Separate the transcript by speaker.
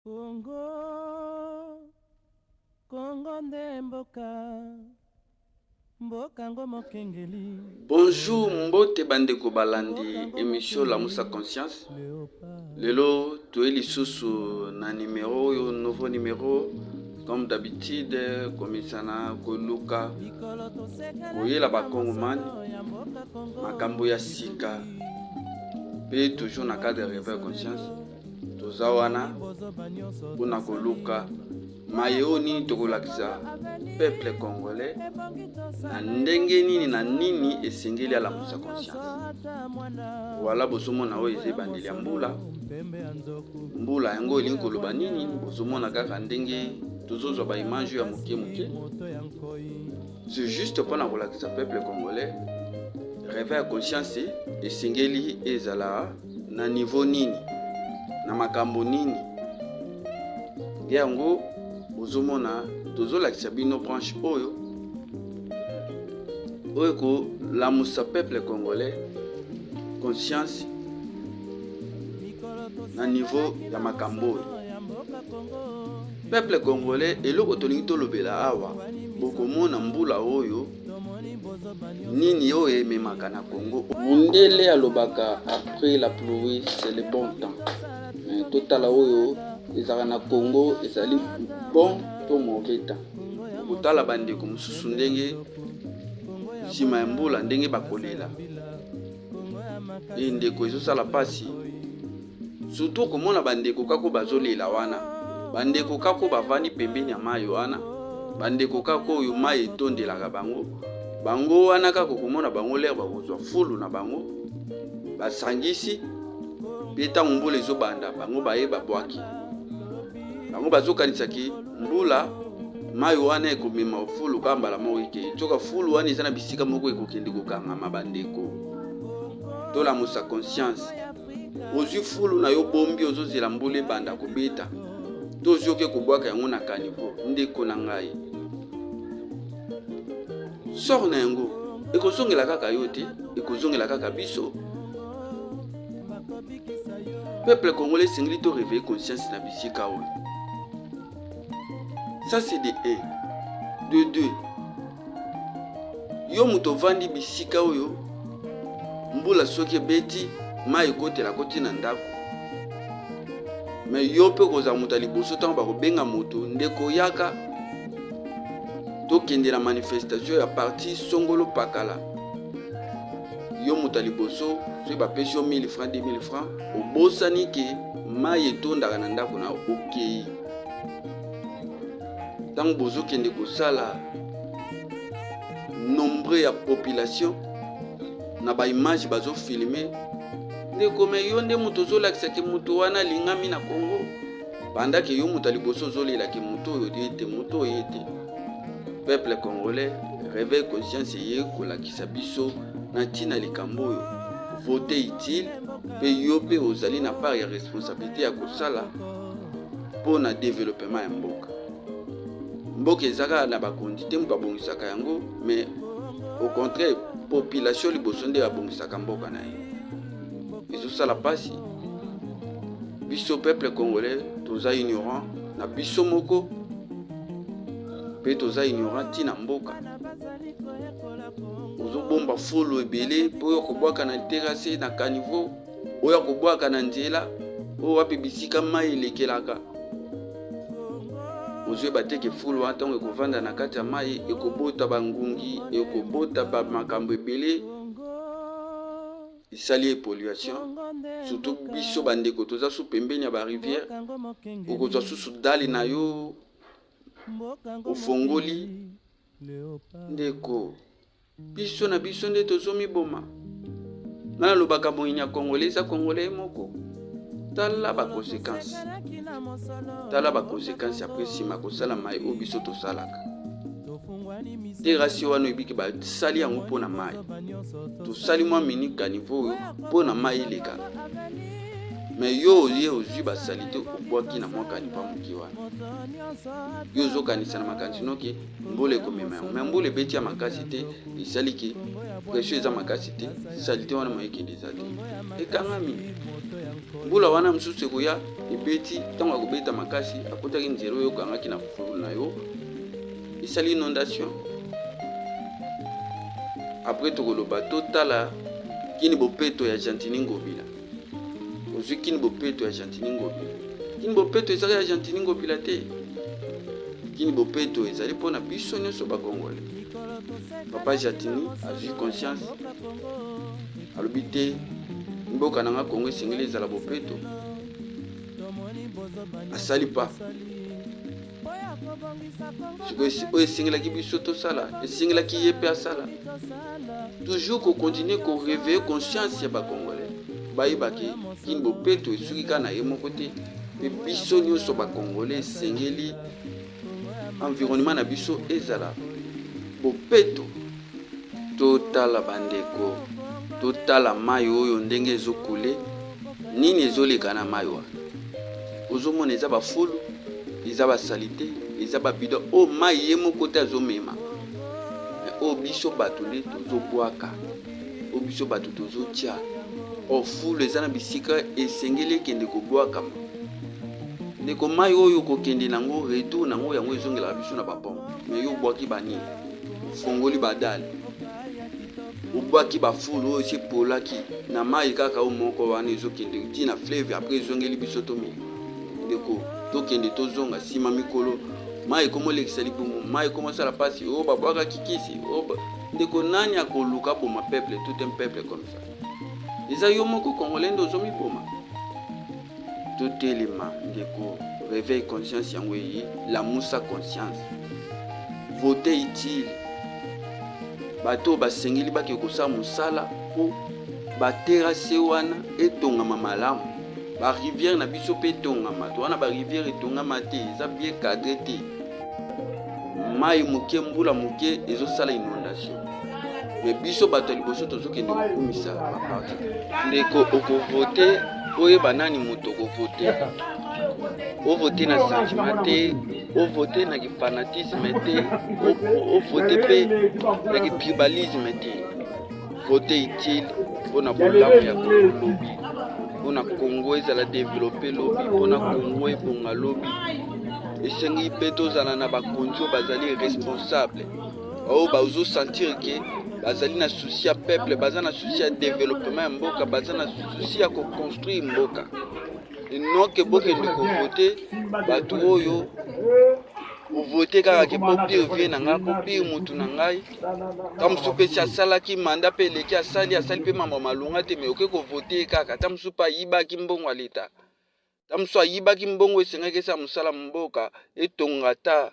Speaker 1: Congo, Congo nde mboka ngo mokengeli.
Speaker 2: Bonjour mbote bandeko balandi émission Lamusa Conscience. Lelo toeli susu na numéro yo nouveau numéro comme d'habitude komisana koluka koyela bakongomani makambo ya sika pe toujours na cadre de réveil conscience toza wana mpona koluka mayo nini tokolakisa peuple congolais na ndenge nini na nini esengeli alamusa conscience. Wala bozomona oyo eza ebandeli ya mbula yango elingi koloba nini, bozomona kaka ndenge tozozwa baimage ya moke moke. C'est juste mpona kolakisa peuple congolais réveil ya conscience esengeli ezala na niveau nini na makambo nini. Yango bozomona tozolakisa bino branche oyo ko lamusa peuple congolais conscience na niveau ya makambo oyo. Peuple congolais eloko tolingi tolobela awa bokomona mbula oyo nini oyo ememaka na Congo. Mundele alobaka après la pluie c'est le bon temps. Totala oyo ezaka na Congo ezali bon to mauvais temps. Kotala bandeko mosusu ndenge nsima ya mbula ndenge bakolela ndeko ezosala pasi, surtout komona bandeko kako bazolela wana, bandeko kako bavandi pembeni ya mayi wana, bandeko kako oyo mayi etondelaka bango wana kako komona bango lere bakozwa fulu na bango basangisi pe ntango mbula ezobanda bango bayeba bwaki, bango bazokanisaki mbula mayi wana ekomema fulu kambala moko eke tsoka fulu wana eza na bisika moko ekokende kokangama. Bandeko tolamusa conscience, ozwi fulu na yo bombi ozozela mbula ebanda kobeta tozwi oke kobwaka yango na kanivo ndeko na ngai sor na yango ekozongela kaka yo te, ekozongela kaka biso. Peuple congolais esengeli to réveiller conscience na bisika oyo. Ça c'est de 1. De 2. Yo muto vandi bisika oyo mbula soki ebeti mai ekotela koti na ndako, mais yo pe koza muta liboso ntango bakobenga moto ndeko yaka tokende na manifestation ya parti Songolo Pakala. Yo muta liboso soki bapesi yo 1000 francs 2000 francs obosani ke mai etondaka na ndako na okei. Tant bozo kende kosala nombre ya population na ba image bazo filmer ndeko me yo nde moto zolakisa ke moto wana lingami na Congo banda ke yo moto liboso zolela ke moto oyo ete moto ete. Peuple congolais réveil conscience ye kolakisa biso na tina likambo oyo voter utile pe yo pe ozali na part ya responsabilité ya kosala pour na développement ya mboka. Mboka ezaka na bakondite mtu abongisaka yango, mais au contraire population liboso nde abongisaka mboka na ye. Ezosala pasi biso peuple congolais toza ignorant na biso moko pe toza ignorant tina mboka. Ozobomba fulu ebele po yo kobwaka na terrasse na caniveau oyo kobwaka na nzela oyo wapi bisika mai elekelaka. Ozwe bateke fulu wana ntango ekovanda na kati ya mai ekobota bangungi ekobota bamakambo ebele esali pollution. Surtout biso bandeko toza su pembeni ya barivière, okozwa susu dali na yo ofongoli ndeko biso na biso nde tozomiboma. Ngana lobaka moyinya congolais eza congolais moko. Tala ba conséquences après sima kosala mai o biso tosalaka terasi wana ebiki basali yango mpona mai, tosali mwa mini caniveau oyo mpona mai eleka. mais yo ye ozwi basalite obwaki na mwakani pa moki wana yo ozokanisa na makanisi noki mbula ekomema yango me mbula ebeti ya makasi te esali ke pression eza makasi te salite wana moyekende eza te ekangami mbula wana mosusu ekoya ebeti ntango akobeta makasi akotaki nzela oyo okangaki na fulu na yo esali inondation. Après tokoloba totala kini bopeto ya Gentini Ngobila ozwi kini bopeto ya Gentini Ngobila kini bopeto ezali ya Gentini Ngobila te kini bopeto ezali mpona biso nyonso bakongole. Papa Gentini azwi conscience alobi te mboka nanga Kongo esengeli ezala bopeto asali pa oyo esengelaki biso tosala esengelaki ye mpe asala toujours kokontinue koréveille conscience ya bakongolais bayebaki kini bopeto esuki kaka na ye moko te mpe biso nyonso bakongolais esengeli environnement na biso ezala bopeto. Totala bandeko totala mai oyo ndenge ezokule nini ezoleka na mai wana ozomona eza bafulu eza basalite eza babido o mai ye moko te azomema o biso bato nde tozobwaka o biso bato tozotia o fulu eza na bisika esengeli ekende kobwakama ndeko mai oyo kokende nango retour nango yango ezongelaka biso na bapombe me yo obwaki banini ofongoli badale obwaki bafulu oyo esepolaki na mai kaka o moko wana ezokende ti na fleuve apres ezongeli biso tomi ndeko tokende tozonga nsima mikolo mai ekomolekisa libumu mai ekomosala pasi oyo babwaka kikisi ndeko nani akoluka boma peuple tout un peuple comme ça eza yo moko congolais nde ozomiboma. Totelema ndeko réveille conscience yango eyi lamusa conscience vote utile bato basengeli bake kosala mosala mpo baterase wana etongama malamu barivière na biso mpe etongama to wana barivière etongama te eza bien cadre te mai moke mbula moke ezosala inondation me biso bato ya liboso tozokende kokumisa baparti ndeko okovote oyeba nani moto okovote ovote na sentiment te ovote na kifanatisme te ovote mpe na kitribalisme te vote utile mpona bolamu ya lobi mpona Kongo ezala développe lobi mpona Kongo ebonga lobi esengi mpe tozala na bakonzi oyo bazali responsable oyo bazosentir ke bazali na souci ya peuple baza na souci ya développement ya mboka baza na souci ya koconstruire mboka enoke bokende kovote bato oyo ovote kaka ke po pire vie na ngai po pire mutu na ngai ta mosusu mpe si asalaki manda mpe eleki asali mpe mambo malonga te me oke kovote kaka ta mosusu mpe ayibaki mbongo ya leta ta mosusu ayibaki mbongo esengaki esa mosala mboka etonga ta